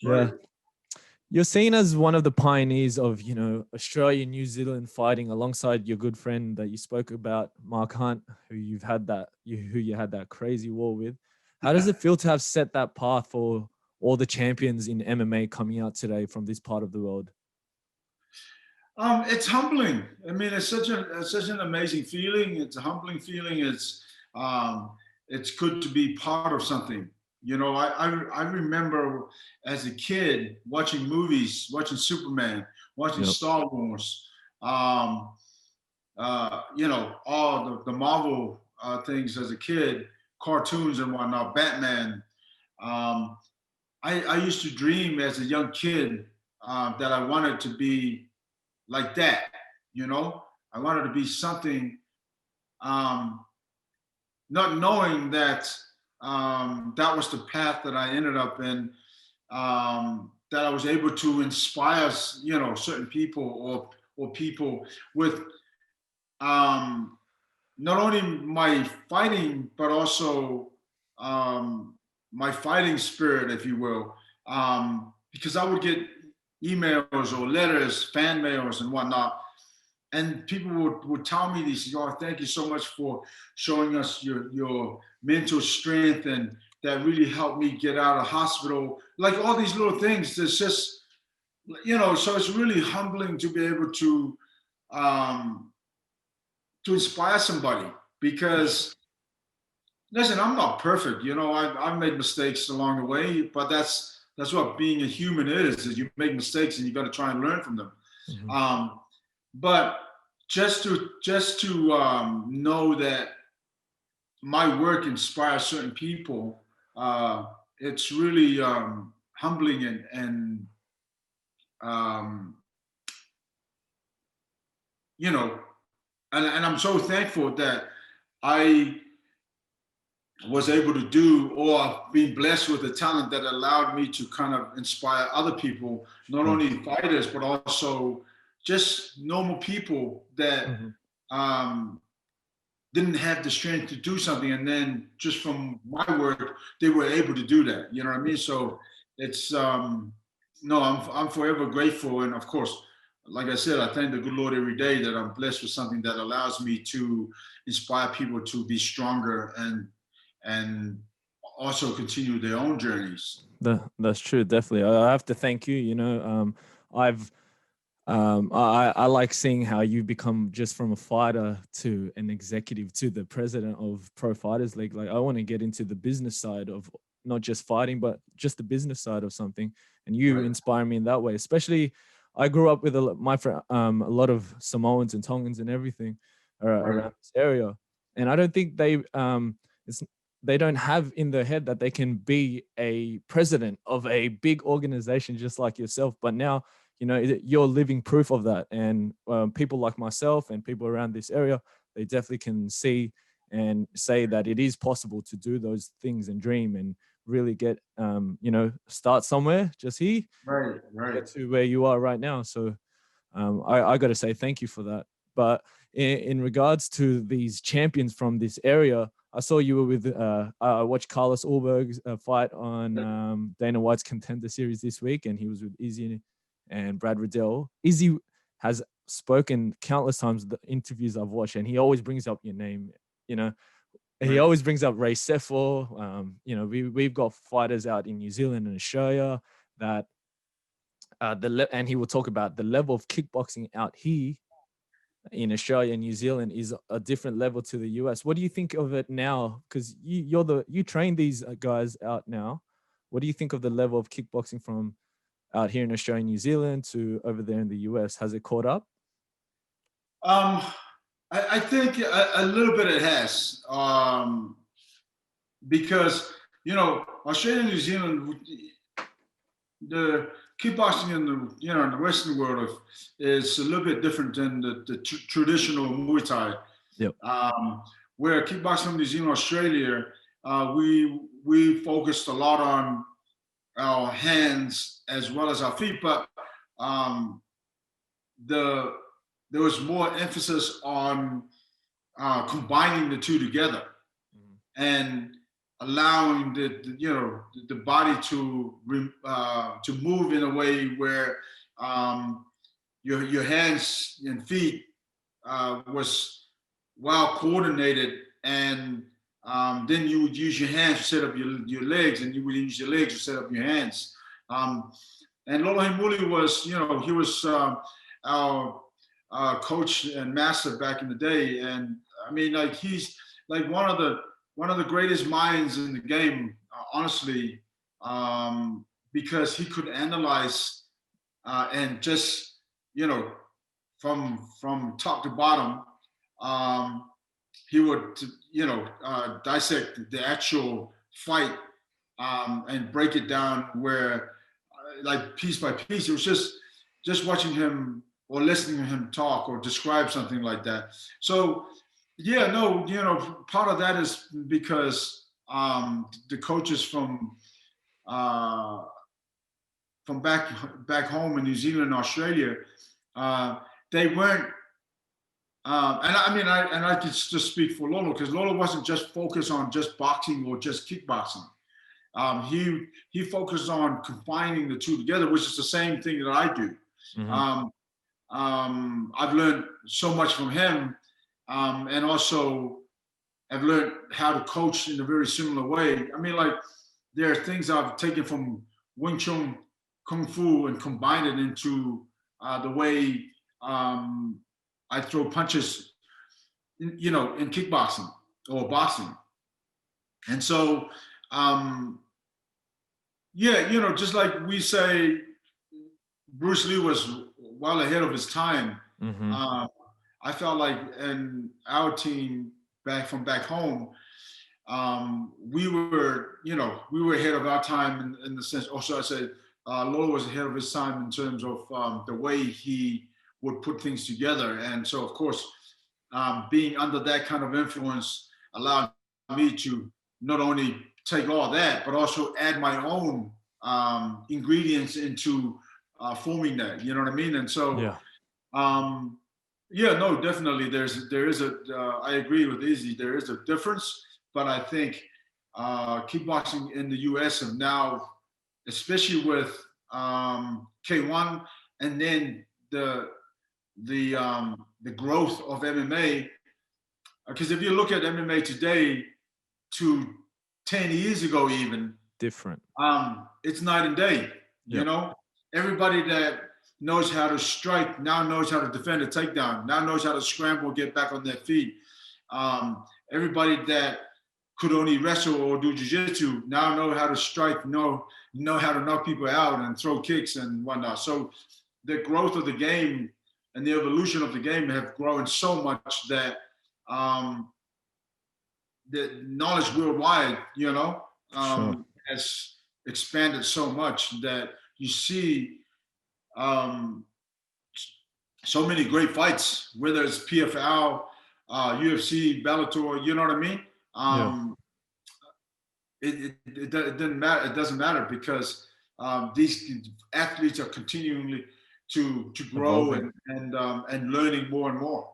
Yeah. You're seen as one of the pioneers of, you know, Australia, New Zealand fighting alongside your good friend that you spoke about, Mark Hunt, who you had that crazy war with. How does it feel to have set that path for all the champions in MMA coming out today from this part of the world? It's humbling. I mean, it's such an amazing feeling. It's a humbling feeling. Um, it's good to be part of something. You know, I remember as a kid watching movies, watching Superman, watching Yep. Star Wars, um, you know, all the Marvel things as a kid, cartoons and whatnot, Batman. Um, I used to dream as a young kid that I wanted to be like that. You know, I wanted to be something, um, not knowing that that was the path that I ended up in. That I was able to inspire, you know, certain people or people with um, not only my fighting, but also um, my fighting spirit, if you will. Because I would get emails or letters, fan mails, and whatnot, and people would tell me these, oh, thank you so much for showing us your mental strength, and that really helped me get out of hospital. Like all these little things. It's just, you know, so it's really humbling to be able um, to inspire somebody because listen, I'm not perfect. You know, I've made mistakes along the way, but that's what being a human is you make mistakes and you got to try and learn from them. Mhm. Um, but just to know that my work inspires certain people, it's really humbling and um, you know, and I'm so thankful that I was able to do or being blessed with a talent that allowed me to kind of inspire other people, not Sure. only fighters, but also just normal people that Mhm. um, didn't have the strength to do something. And then just from my work, they were able to do that. You know what I mean? So it's, no, I'm forever grateful. And of course, like I said, I thank the good Lord every day that I'm blessed with something that allows me to inspire people to be stronger and also continue their own journeys. That's true, definitely. I have to thank you. You know, I've I like seeing how you become just from a fighter to an executive to the president of Pro Fighters League. Like, I want to get into the business side of not just fighting, but just the business side of something. And you Right. inspire me in that way. Especially, I grew up with my friend, a lot of Samoans and Tongans and everything Right. around this area, and I don't think it's they don't have in their head that they can be a president of a big organization just like yourself. But now, you know, you're living proof of that, and people like myself and people around this area, they definitely can see and say that it is possible to do those things and dream and really get you know, start somewhere just here Right. and Right. get to where you are right now. So I got to say thank you for that. But in regards to these champions from this area, I saw you were with. I watched Carlos Ulberg's fight on Dana White's Contender Series this week, and he was with Izzy and Brad Riddell. Izzy has spoken countless times in the interviews I've watched, and he always brings up your name. You know, he Right. always brings up Ray Sefo. You know, we've got fighters out in New Zealand and Australia that and he will talk about the level of kickboxing out here in Australia and New Zealand is a different level to the US. What do you think of it now? Because you train these guys out now. What do you think of the level of kickboxing from out here in Australia and New Zealand to over there in the US? Has it caught up? Um, I think a little bit it has, because you know Australia and New Zealand, the kickboxing in the in the Western world is a little bit different than the traditional Muay Thai. Yep. Um, where kickboxing in New Zealand, Australia, we focused a lot on our hands as well as our feet, but um, the there was more emphasis on combining the two together. Mhm. And allowing the body to move in a way where your hands and feet was well coordinated, and then you would use your hands to set up your legs, and you would use your legs to set up your hands. And Lolo Himuli was, he was our coach and master back in the day, and I mean, like he's like one of the greatest minds in the game, honestly, because he could analyze and just from top to bottom. Um, he would dissect the actual fight and break it down where like piece by piece. It was just watching him or listening to him talk or describe something like that. So yeah, no, part of that is because the coaches uh, from back home in New Zealand and Australia, uh, they weren't. And I mean, I could just speak for Lolo because Lolo wasn't just focused on just boxing or just kickboxing. He focused on combining the two together, which is the same thing that I do. Mm-hmm. I've learned so much from him, and also I've learned how to coach in a very similar way. I mean, like there are things I've taken from Wing Chun, Kung Fu, and combined it into the way I throw punches, in kickboxing or boxing. And so, yeah, just like we say, Bruce Lee was well ahead of his time. Mm-hmm. I felt like in our team back home, we were ahead of our time in the sense. Also, I said Lolo was ahead of his time in terms of the way he would put things together, and so of course, being under that kind of influence allowed me to not only take all that, but also add my own ingredients into forming that. You know what I mean? And so, Yeah. um, yeah, no, definitely. There is a. I agree with Izzy. There is a difference, but I think kickboxing in the U.S. have now, especially with K1, and then the growth of MMA. Because if you look at MMA today to 10 years ago, even Different. it's night and day. You Yeah. know, everybody that knows how to strike now knows how to defend a takedown. Now knows how to scramble, get back on their feet. Everybody that could only wrestle or do jiu-jitsu now know how to strike, know how to knock people out and throw kicks and whatnot. So the growth of the game and the evolution of the game have grown so much that the knowledge worldwide, Sure. has expanded so much that you see um, so many great fights, whether it's PFL, UFC, Bellator, you know what I mean? Yeah. It doesn't matter. It doesn't matter because these athletes are continually to grow Evolving. and learning more and more.